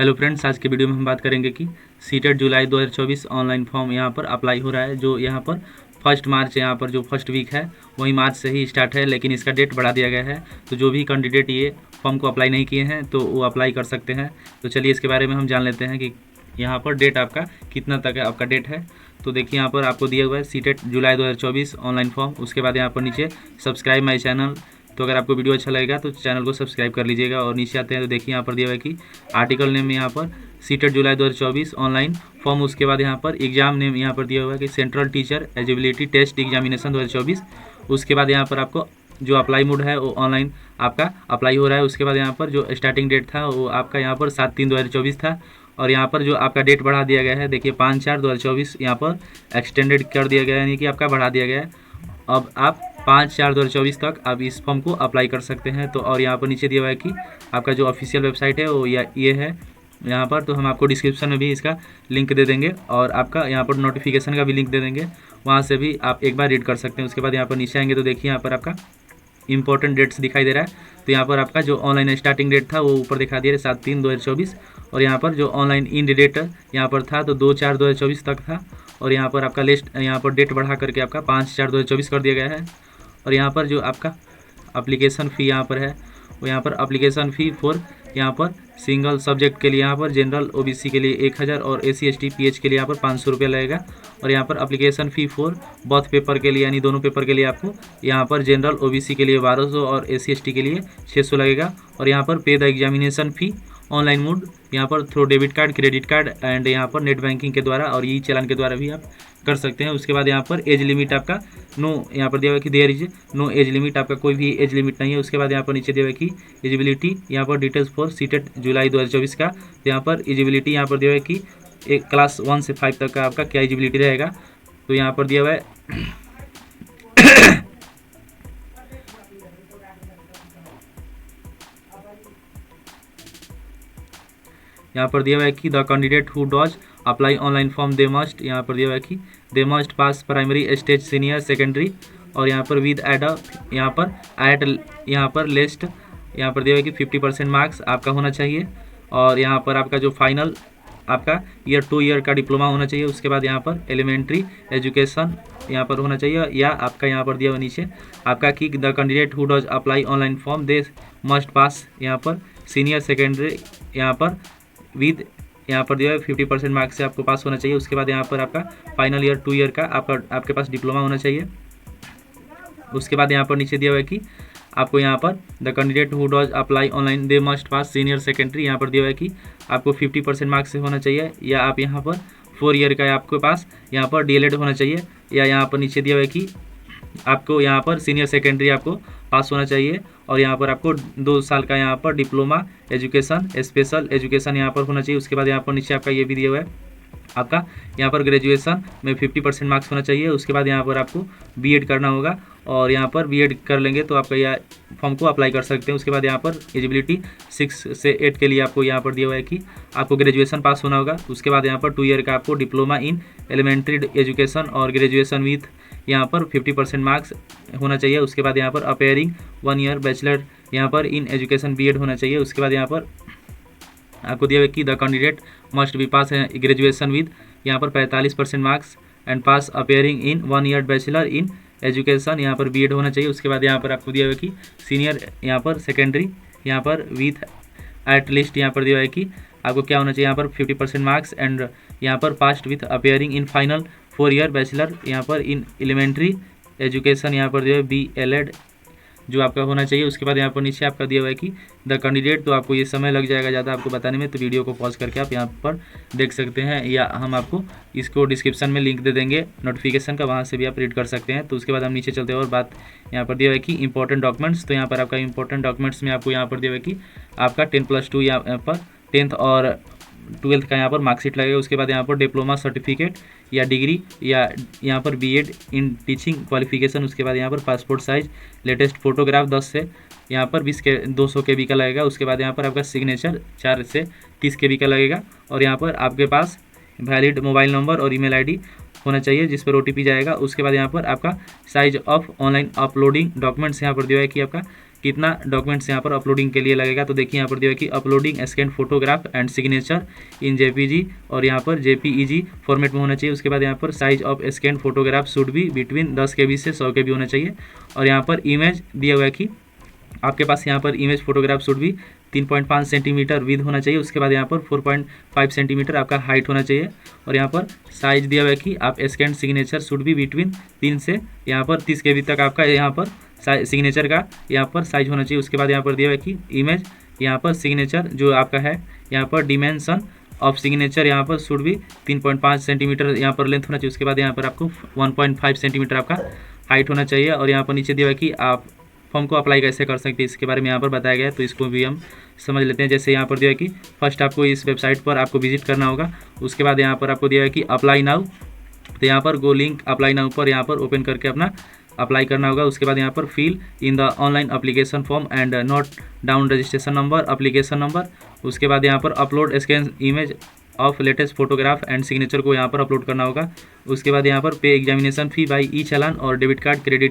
Hello friends, आज के video में हम बात करेंगे कि सीटेट जुलाई 2024 ऑनलाइन फॉर्म यहाँ पर अप्लाई हो रहा है। जो यहाँ पर 1 मार्च यहाँ पर जो फर्स्ट वीक है वही मार्च से ही स्टार्ट है, लेकिन इसका डेट बढ़ा दिया गया है। तो जो भी कैंडिडेट ये फॉर्म को अप्लाई नहीं किए हैं तो वो अप्लाई कर सकते हैं। तो चलिए इसके बारे में हम जान लेते हैं कि यहाँ पर डेट आपका कितना तक है, आपका डेट है। तो देखिए यहाँ पर आपको दिया हुआ है सीटेट जुलाई 2024 ऑनलाइन फॉर्म। उसके बाद यहाँ पर नीचे सब्सक्राइब माई चैनल। तो अगर आपको वीडियो अच्छा लगेगा तो चैनल को सब्सक्राइब कर लीजिएगा। और नीचे आते हैं तो देखिए यहाँ पर दिया हुआ है कि आर्टिकल नेम यहाँ पर सीटेट जुलाई 2024 ऑनलाइन फॉर्म। उसके बाद यहाँ पर एग्जाम नेम यहाँ पर दिया हुआ है कि central teacher eligibility test examination 2024। उसके बाद यहाँ पर आपको जो अप्लाई मोड है वो ऑनलाइन आपका अप्लाई हो रहा है। उसके बाद यहाँ पर जो स्टार्टिंग डेट था वो आपका यहाँ पर 7/3/2024 था। और यहाँ पर जो आपका डेट बढ़ा दिया गया है, देखिए 5/4/2024 यहाँ पर एक्सटेंडेड कर दिया गया है, यानी कि आपका बढ़ा दिया गया है। अब आप 5/4/2024 तक आप इस फॉर्म को अप्लाई कर सकते हैं। तो और यहाँ पर नीचे दिया हुआ है कि आपका जो ऑफिशियल वेबसाइट है वो ये है यहाँ पर। तो हम आपको डिस्क्रिप्शन में भी इसका लिंक दे देंगे और आपका यहाँ पर नोटिफिकेशन का भी लिंक दे देंगे, वहाँ से भी आप एक बार रीड कर सकते हैं। उसके बाद यहाँ पर नीचे आएंगे तो देखिए यहाँ पर आपका इंपॉर्टेंट डेट्स दिखाई दे रहा है। तो यहाँ पर आपका जो ऑनलाइन स्टार्टिंग डेट था वो ऊपर दिखा दिया है 7/3/2024। और यहाँ पर जो ऑनलाइन इन डेट यहाँ पर था तो 2/4/2024 तक था। और यहाँ पर आपका लिस्ट यहाँ पर डेट बढ़ा करके आपका 5/4/2024 कर दिया गया है। और यहाँ पर जो आपका एप्लीकेशन फ़ी यहाँ पर है वो यहाँ पर एप्लीकेशन फ़ी फॉर यहाँ पर सिंगल सब्जेक्ट के लिए यहाँ पर जनरल ओबीसी के लिए 1000 और SC ST PH के लिए यहाँ पर 500 रुपये लगेगा। और यहाँ पर application fee for both paper के लिए यानी दोनों पेपर के लिए आपको यहाँ पर जनरल ओबीसी के लिए 1200 और SC ST के लिए 600 लगेगा। और यहाँ पर पे the examination fee online mode यहाँ पर through debit card, credit card and यहाँ पर नेट बैंकिंग के द्वारा और ई चालान के द्वारा भी आप कर सकते हैं। उसके बाद यहाँ पर एज लिमिट आपका नो यहाँ पर दिया हुआ है कि there is no age limit, आपका कोई भी एज लिमिट नहीं है। उसके बाद यहाँ पर नीचे दिया हुआ है कि एलिजिबिलिटी यहाँ पर डिटेल्स फॉर सीटेट जुलाई 2024 का। तो यहाँ पर एलिजिबिलिटी यहाँ पर दिया हुआ है कि एक क्लास 1 से 5 तक का आपका क्या एलिजिबिलिटी रहेगा। तो यहाँ पर दिया हुआ है यहाँ पर दिया हुआ है कि the candidate who does apply online form they must, यहाँ पर दिया हुआ है कि they must pass primary stage senior secondary. और यहाँ पर विद एड यहाँ पर लिस्ट यहाँ पर दिया हुआ है कि 50% मार्क्स आपका होना चाहिए। और यहाँ पर आपका जो फाइनल आपका 2 ईयर का डिप्लोमा होना चाहिए। उसके बाद यहाँ पर एलिमेंट्री एजुकेशन यहाँ पर होना चाहिए, या आपका यहाँ पर दिया हुआ नीचे आपका कि the candidate who does apply online form they must pass यहाँ पर सीनियर सेकेंडरी यहाँ पर विद यहाँ पर जो है 50% मार्क्स से आपको पास होना चाहिए। उसके बाद यहाँ पर आपका फाइनल ईयर 2 ईयर का आपके पास डिप्लोमा होना चाहिए। उसके बाद यहाँ पर नीचे दिया हुआ है कि आपको यहाँ पर the candidate who does apply online they must pass senior secondary, यहाँ पर दिया हुआ है कि आपको 50% मार्क्स से होना चाहिए, या आप यहाँ पर 4 ईयर का आपके पास यहाँ पर DLED होना चाहिए, या यहाँ पर नीचे दिया हुआ है कि आपको यहाँ पर सीनियर सेकेंडरी आपको पास होना चाहिए। और यहाँ पर आपको 2 साल का यहाँ पर डिप्लोमा एजुकेशन स्पेशल एजुकेशन यहाँ पर होना चाहिए। उसके बाद यहाँ पर नीचे आपका ये भी दिया हुआ है आपका यहाँ पर ग्रेजुएशन में 50% मार्क्स होना चाहिए। उसके बाद यहाँ पर आपको B.Ed करना होगा, और यहाँ पर B.Ed कर लेंगे तो आपका यह फॉर्म को अप्लाई कर सकते हैं। उसके बाद यहाँ पर एलिजिबिलिटी 6 से 8 के लिए आपको यहाँ पर दिया हुआ है कि आपको ग्रेजुएशन पास होना होगा। उसके बाद यहाँ पर 2 ईयर का आपको डिप्लोमा इन एलिमेंट्री एजुकेशन और ग्रेजुएशन विथ यहाँ पर 50% मार्क्स होना चाहिए। उसके बाद यहाँ पर अपेयरिंग 1 ईयर बैचलर यहाँ पर इन एजुकेशन B.Ed होना चाहिए। उसके बाद यहाँ पर आपको दिया हुआ है कि the candidate must be pass graduation with यहाँ पर 45% marks and pass appearing in 1 year bachelor in education यहाँ पर B.Ed होना चाहिए। उसके बाद यहाँ पर आपको दिया हुआ है कि सीनियर यहाँ पर सेकेंडरी यहाँ पर विथ एट लिस्ट यहाँ पर दिया हुआ है कि आपको क्या होना चाहिए यहाँ पर 50% मार्क्स एंड यहाँ पर past with appearing in final 4 year bachelor यहाँ पर इन एलिमेंट्री एजुकेशन यहाँ पर दिया है B.LED जो आपका होना चाहिए। उसके बाद यहाँ पर नीचे आपका दिया हुआ है कि द कैंडिडेट, तो आपको ये समय लग जाएगा ज़्यादा आपको बताने में, तो वीडियो को पॉज करके आप यहाँ पर देख सकते हैं, या हम आपको इसको डिस्क्रिप्शन में लिंक दे देंगे नोटिफिकेशन का, वहाँ से भी आप रीड कर सकते हैं। तो उसके बाद हम नीचे चलते हैं और बात यहाँ पर दिया हुआ है कि इंपॉर्टेंट डॉक्यूमेंट्स। तो यहाँ पर आपका इंपॉर्टेंट डॉक्यूमेंट्स में आपको यहाँ पर दिया हुआ है कि आपका 10+2 यहाँ पर 10th और 12th का यहाँ पर मार्कशीट लगेगा। उसके बाद यहाँ पर डिप्लोमा सर्टिफिकेट या डिग्री या यहाँ पर B.Ed इन टीचिंग क्वालिफिकेशन। उसके बाद यहाँ पर पासपोर्ट साइज लेटेस्ट फोटोग्राफ 10 से यहाँ पर 200 KB का लगेगा। उसके बाद यहाँ पर आपका सिग्नेचर 4 से 30 KB का लगेगा। और यहाँ पर आपके पास वैलिड मोबाइल नंबर और email ID होना चाहिए जिस पर OTP जाएगा। उसके बाद यहाँ पर आपका size of online uploading documents यहाँ पर दिया है कि आपका कितना डॉक्यूमेंट्स यहाँ पर अपलोडिंग के लिए लगेगा। तो देखिए यहाँ पर दिया है कि uploading scan photograph and signature in JPG और यहाँ पर जेपीईजी फॉर्मेट में होना चाहिए। उसके बाद यहाँ पर size of scan photograph should भी बिटवीन 10 KB से 100 KB होना चाहिए। और यहाँ पर इमेज दिया हुआ है कि आपके पास यहाँ पर इमेज फोटोग्राफ शुड भी 3.5 सेंटीमीटर विद होना चाहिए। उसके बाद यहाँ पर 4.5 सेंटीमीटर आपका हाइट होना चाहिए। और यहाँ पर साइज दिया हुआ है कि आप स्कैन सिग्नेचर शुड भी बिटवीन 3 से यहाँ पर 30 KB तक आपका यहाँ पर सिग्नेचर का यहाँ पर साइज होना चाहिए। उसके बाद यहाँ पर दिया हुआ है कि इमेज यहाँ पर सिग्नेचर जो आपका है यहाँ पर डिमेंशन ऑफ सिग्नेचर यहाँ पर शुड भी 3.5 सेंटीमीटर यहाँ पर लेंथ होना चाहिए। उसके बाद यहाँ पर आपको 1.5 सेंटीमीटर आपका हाइट होना चाहिए। और यहाँ पर नीचे दिया हुआ है कि आप फॉर्म को अप्लाई कैसे कर सकते हैं इसके बारे में यहाँ पर बताया गया है, तो इसको भी हम समझ लेते हैं। जैसे यहाँ पर दिया है कि फर्स्ट आपको इस वेबसाइट पर आपको विजिट करना होगा। उसके बाद यहाँ पर आपको दिया है कि अप्लाई नाउ, तो यहाँ पर गो लिंक अप्लाई नाउ पर यहाँ पर ओपन करके अपना अप्लाई करना होगा। उसके बाद यहाँ पर fill in the online application form and note down registration number application number. उसके बाद यहाँ पर upload scan image of latest photograph and signature को यहाँ पर अपलोड करना होगा। उसके बाद यहाँ पर पे एग्जामिनेशन फ़ी बाई ई चालान और डेबिट कार्ड क्रेडिट